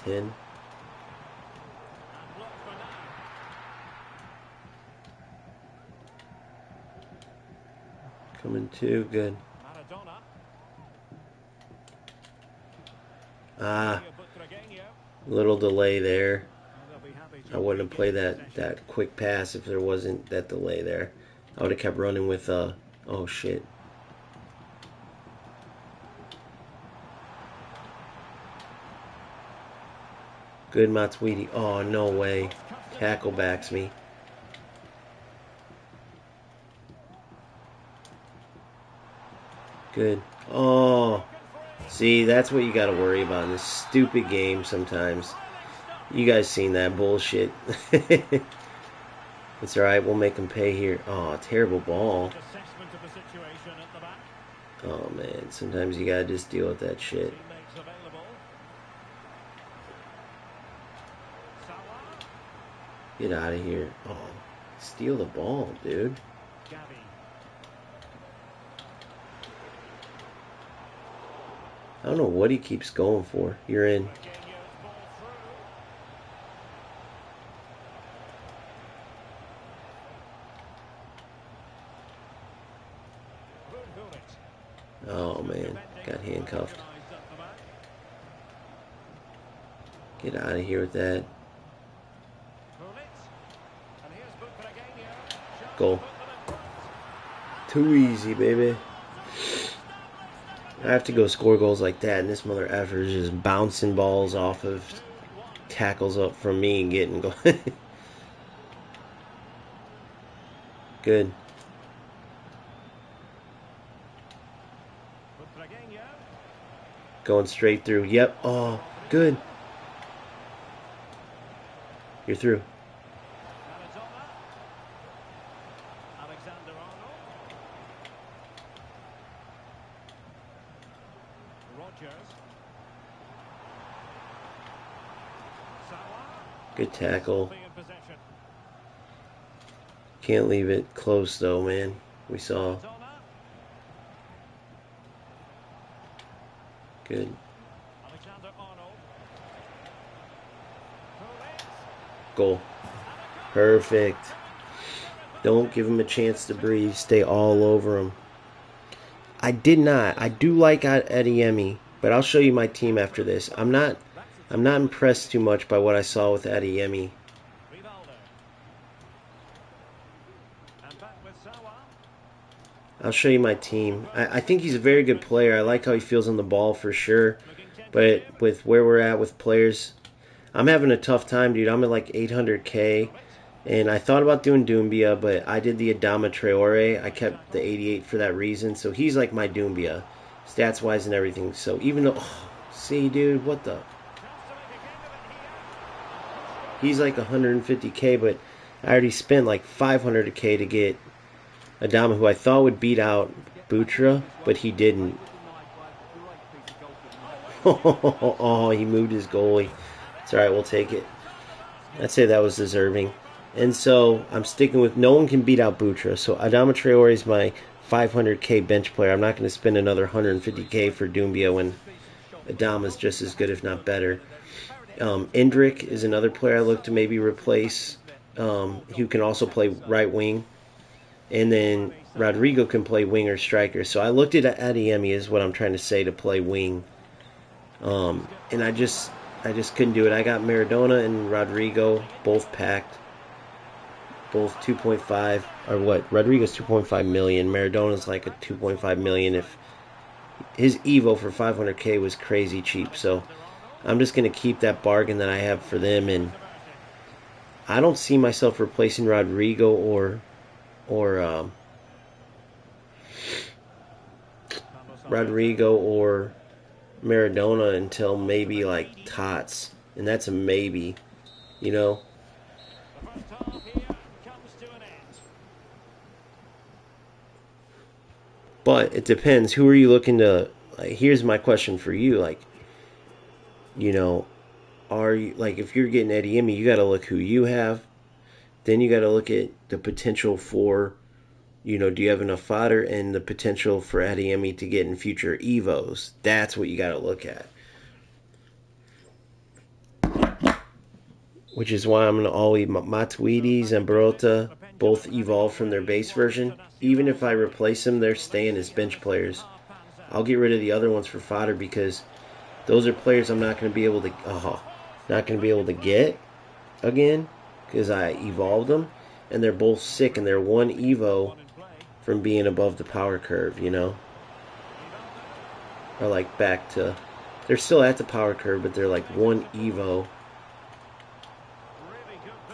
S1: 10?
S2: And blocked for now.
S1: Coming too good.
S2: Maradona.
S1: Ah,
S2: Butragueño.
S1: little delay there.
S2: And they'll be happy to
S1: I wouldn't have played
S2: regain possession.
S1: that quick pass if there wasn't that delay there. I would have kept running with oh shit. Good Matsweedy. Oh no way. Tackle backs me. Good. Oh. See, that's what you got to worry about in this stupid game sometimes. You guys seen that bullshit. It's alright, we'll make them pay here. Oh, terrible ball.
S2: Assessment of the situation at the back.
S1: Oh man, sometimes you gotta just deal with that shit.
S2: Teammates available. Salah.
S1: Get out of here. Oh, steal the ball, dude.
S2: Gavi.
S1: I don't know what he keeps going for. You're in.
S2: Butragueño's ball through.
S1: Oh man, got handcuffed.
S2: Organised at the back.
S1: Get out of here with that.
S2: Gullit. And here's Butragueño. Shot
S1: Goal.
S2: put them in front.
S1: Too easy, baby. I have to go score goals like that, and this mother effer is just bouncing balls off of tackles up from me and getting go. Good.
S2: Butragueño.
S1: Going straight through. Yep. Oh, good. You're through.
S2: Maradona. Alexander Arnold. Rogers. Salah.
S1: Good tackle.
S2: Be in possession.
S1: Can't leave it close though, man. We saw.
S2: Maradona.
S1: Good.
S2: Alexander Arnold. Gullit.
S1: Goal. Perfect. Don't give him a chance to breathe. Stay all over him. I did not. I do like Adeyemi, but I'll show you my team after this. I'm not impressed too much by what I saw with Adeyemi.
S2: Rivaldo. And back with Salah.
S1: I'll show you my team. I think he's a very good player. I like how he feels on the ball for sure.
S2: Looking
S1: But
S2: tentative.
S1: with where we're at with players, I'm having a tough time, dude. I'm at 800k. And I thought about doing Doumbia, but I did the Adama Traore. I kept the 88 for that reason. So he's like my Doumbia, stats-wise and everything. So even though... Oh, see, dude, what the...
S2: Chance to make a game of it here.
S1: He's like 150k, but I already spent 500k to get Adama, who I thought would beat out Butra, but he didn't. Oh, he moved his goalie. It's alright, we'll take it. I'd say that was deserving. And so I'm sticking with no one can beat out Butra. So Adama Traore is my 500k bench player. I'm not going to spend another 150k for Doumbia when Adama's just as good, if not better. Endrick is another player I look to maybe replace, who can also play right wing. And then Rodrigo can play wing or striker. So I looked at Adeyemi, is what I'm trying to say, to play wing. And I just couldn't do it. I got Maradona and Rodrigo both packed. Both 2.5, or what? Rodrigo's 2.5 million. Maradona's like a 2.5 million. If his Evo for 500k was crazy cheap, so I'm just gonna keep that bargain that I have for them, and I don't see myself replacing Rodrigo or Rodrigo or Maradona until maybe like Tots, and that's a maybe, you know.
S2: The first half here comes to an end.
S1: But it depends. Who are you looking to? Like, here's my question for you. Like, you know, are you like if you're getting Adeyemi, you got to look who you have. Then you got to look at the potential for, do you have enough fodder and the potential for Adeyemi to get in future Evos? That's what you got to look at. Which is why I'm going to always Matuides and Barota both evolve from their base version. Even if I replace them, they're staying as bench players. I'll get rid of the other ones for fodder because those are players I'm not going to be able to get again because I evolved them, and they're both sick, and they're one Evo from being above the power curve, or like they're still at the power curve, but they're like one Evo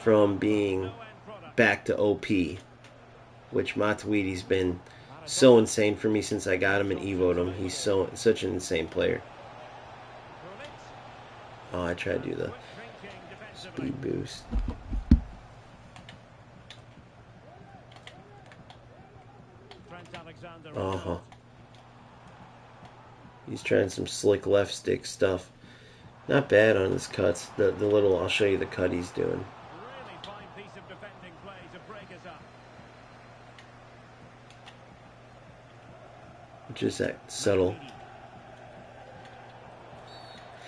S1: from being back to OP, which Matuidi's been so insane for me since I got him and evoed him. He's such an insane player. Oh, I tried to do the speed boost. Uh-huh. He's trying some slick left stick stuff. Not bad on his cuts. The little, I'll show you the cut he's doing.
S2: Really fine piece of defending play to break us up.
S1: Just that subtle.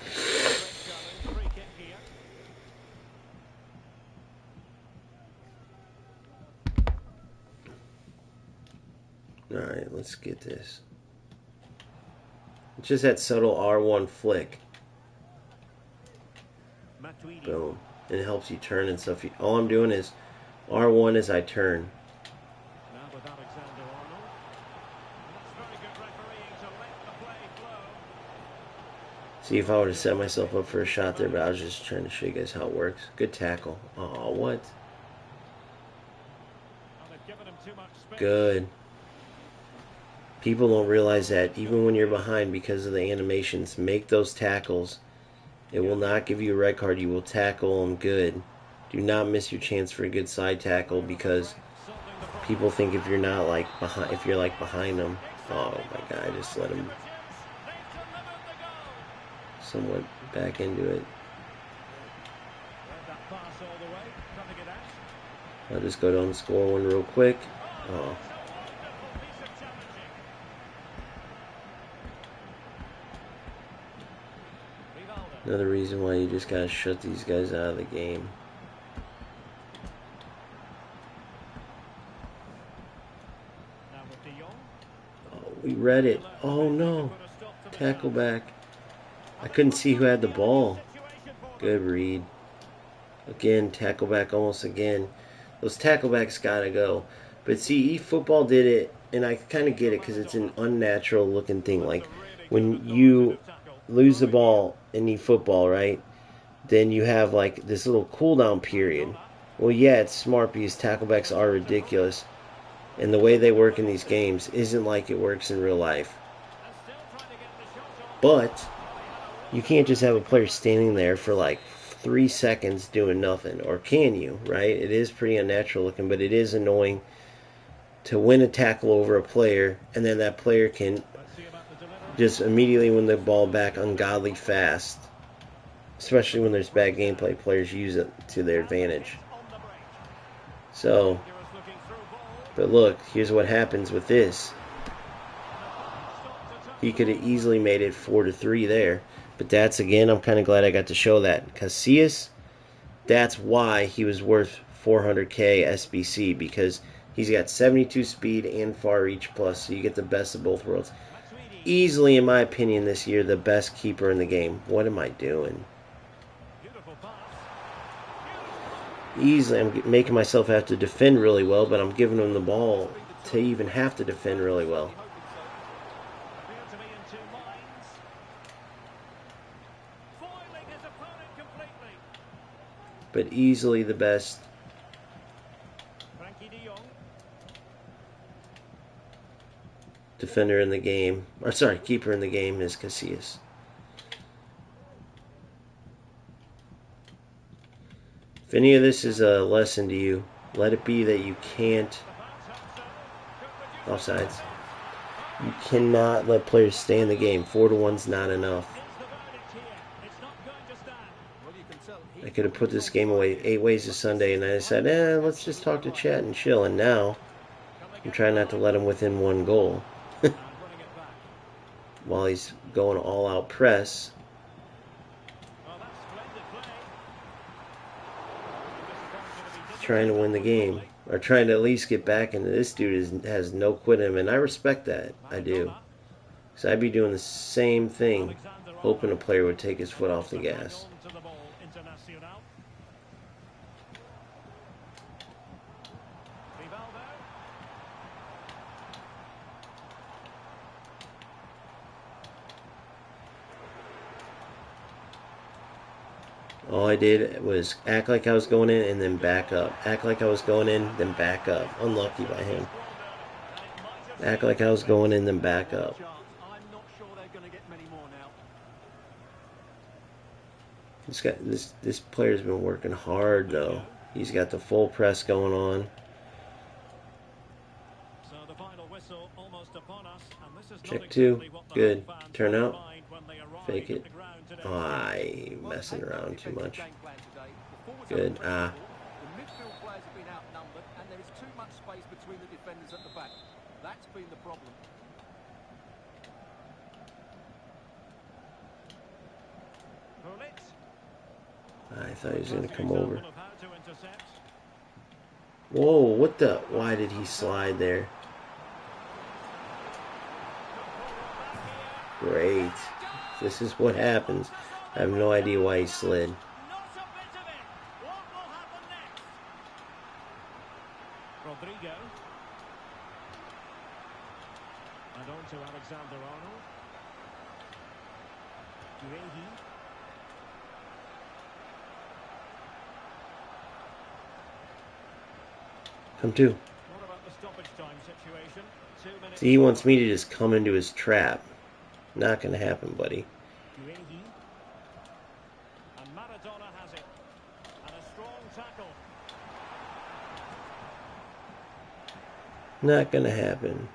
S2: Free kick here.
S1: Alright, let's get this. It's just that subtle R1 flick. Boom. And it helps you turn and stuff. All I'm doing is R1 as I turn.
S2: Now with Alexander-Arnold. That's very good refereeing to let the play flow.
S1: See if I would have set myself up for a shot there, but I was just trying to show you guys how it works. Good tackle. Oh, what?
S2: And they've given him too much space.
S1: Good. People don't realize that even when you're behind because of the animations, make those tackles. It will not give you a red card. You will tackle them good. Do not miss your chance for a good side tackle because people think if you're not like behind, if you're like behind them. Oh my God! I just let him somewhat back into it. I'll just go down and score one real quick. Oh. Another reason why you just gotta shut these guys out of the game. Oh, we read it. Oh no. Tackle back. I couldn't see who had the ball. Good read. Again, tackle back almost again. Those tackle backs gotta go. But see, eFootball did it, and I kind of get it because it's an unnatural looking thing. Like when you lose the ball in eFootball, right? Then you have like this little cooldown period. Well, yeah, it's smart because tacklebacks are ridiculous, and the way they work in these games isn't like it works in real life. But you can't just have a player standing there for like 3 seconds doing nothing, or can you? Right? It is pretty unnatural looking, but it is annoying to win a tackle over a player, and then that player can just immediately win the ball back ungodly fast. Especially when there's bad gameplay, players use it to their advantage. So,
S2: Dangerous looking through ball.
S1: but look, here's what happens with this. He could have easily made it 4-3 there. But that's, again, I'm kind of glad I got to show that. Casillas, that's why he was worth 400k SBC, because he's got 72 speed and far reach plus, so you get the best of both worlds.
S2: Matuidi.
S1: Easily, in my opinion, this year, the best keeper in the game. What am I doing?
S2: Beautiful pass.
S1: Easily, I'm making myself have to defend really well, but I'm giving him the ball to even have to defend really well.
S2: Appear to be in two minds. Foiling his opponent completely.
S1: But easily the best
S2: Frankie de Jong.
S1: defender in the game, or sorry, keeper in the game is Casillas. If any of this is a lesson to you, let it be that you can't,
S2: The fans hope so. Could produce a
S1: offsides,
S2: comeback.
S1: you cannot let players stay in the game. 4-1's not enough.
S2: Is the verdict here? It's not going to stand.
S3: Well, you can tell
S1: I
S3: he
S1: could have
S3: thought
S1: put
S3: he was
S1: this game away
S3: onside
S1: 8 ways to Sunday, and I decided, let's just talk to chat and chill. And now,
S2: Can they
S1: I'm
S2: get
S1: trying
S2: the
S1: not to
S2: line?
S1: let him within one goal
S2: And running it back.
S1: while he's going all out press.
S2: Oh, that's splendid play.
S1: Trying to win the game, or trying to at least get back into this dude has no quit in him, and I respect that. I do. So I'd be doing the same thing, hoping a player would take his foot off the gas.
S2: To the ball, Internacional. Rivaldo.
S1: All I did was act like I was going in and then back up. Act like I was going in, then back up. Unlucky by him. Act like I was going in, then back up.
S3: chance. I'm not sure they're going to get many more now.
S1: This player's been working hard though. He's got the full press going on.
S2: So the final whistle almost upon us, and this is
S1: Check
S2: not
S1: two.
S2: exactly what the
S1: Good.
S2: home fans
S1: Turn
S2: had in
S1: out.
S2: mind when they arrived
S1: Fake
S2: at
S1: it.
S2: the ground today.
S1: Oh, I
S3: Well,
S1: messing
S3: they've had no
S1: around too
S3: defensive
S1: much.
S3: game plan today. The forwards
S1: Good.
S3: haven't pressed the ball. The midfield players have been outnumbered, and there is too much space between the defenders at the back. That's been the problem.
S2: Gullit.
S1: I thought he was going to
S2: Classic
S1: come over.
S2: example of how to intercept.
S1: Whoa, what the? Why did he slide there? Great. This is what happens. I have no idea why he slid.
S2: Not a bit of it. What will happen next? Rodrigo. And on to Alexander-Arnold. Guehi.
S1: Come to.
S2: What about the stoppage time situation? 2 minutes.
S1: See, he wants me to just come into his trap. Not going to happen, buddy.
S2: Guehi. And Maradona has it. And a strong tackle.
S1: Not going to happen.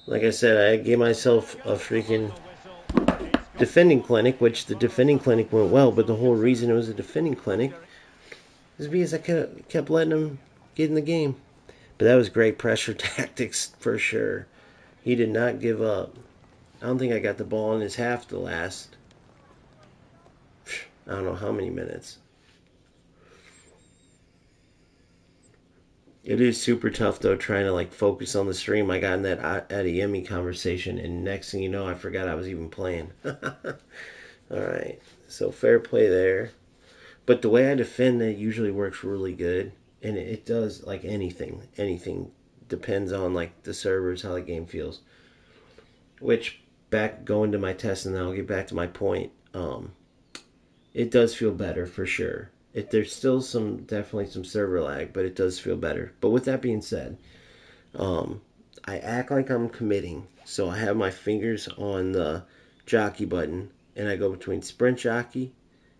S1: Like I said, I gave myself a freaking defending clinic, which the defending clinic went well, but the whole reason it was a defending clinic is because I kept letting him get in the game. But that was great pressure tactics for sure. He did not give up. I don't think I got the ball in his half the last, I don't know how many minutes. It is super tough though, trying to like focus on the stream. I got in that Adeyemi conversation, and next thing you know, I forgot I was even playing. Alright, so fair play there. But the way I defend that usually works really good. And it does, like anything. Anything depends on like the servers, how the game feels. Which, back going to my test, and then I'll get back to my point. It does feel better for sure. There's still definitely some server lag, but it does feel better. But with that being said, I act like I'm committing. So I have my fingers on the jockey button, and I go between sprint jockey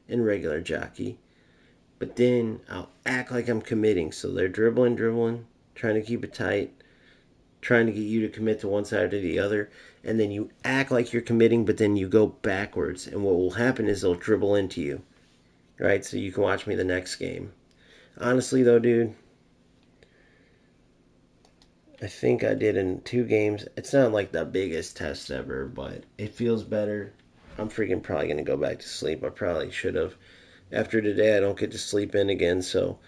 S1: and regular jockey. But then I'll act like I'm committing. So they're dribbling, trying to keep it tight, trying to get you to commit to one side or to the other. And then you act like you're committing, but then you go backwards. And what will happen is they'll dribble into you. Right? So you can watch me the next game. Honestly, though, dude, I think I did in 2 games. It's not like the biggest test ever, but it feels better. I'm freaking probably going to go back to sleep. I probably should have. After today, I don't get to sleep in again, so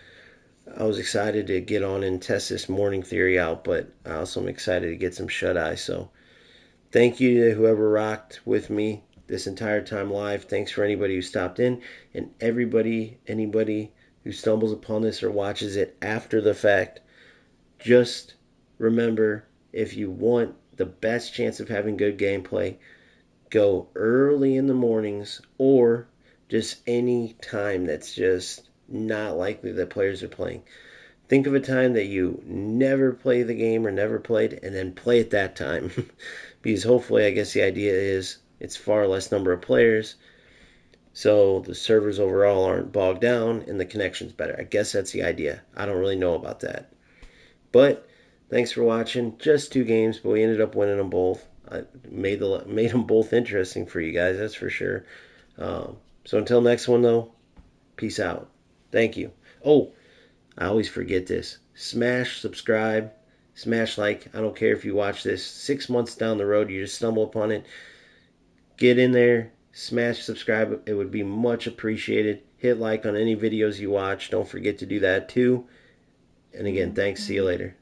S1: I was excited to get on and test this morning theory out, but I also am excited to get some shut eye. So thank you to whoever rocked with me this entire time live. Thanks for anybody who stopped in, and anybody who stumbles upon this or watches it after the fact. Just remember, if you want the best chance of having good gameplay, go early in the mornings or just any time that's just not likely that players are playing. Think of a time that you never play the game or never played, and then play at that time. Because hopefully, I guess the idea is it's far less number of players, so the servers overall aren't bogged down and the connection's better. I guess that's the idea. I don't really know about that. But thanks for watching. Just 2 games, but we ended up winning them both. I made them both interesting for you guys, that's for sure. So until next one, though, peace out. Thank you. Oh, I always forget this. Smash subscribe, smash like. I don't care if you watch this 6 months down the road, you just stumble upon it. Get in there, smash subscribe. It would be much appreciated. Hit like on any videos you watch. Don't forget to do that too. And again, thanks. See you later.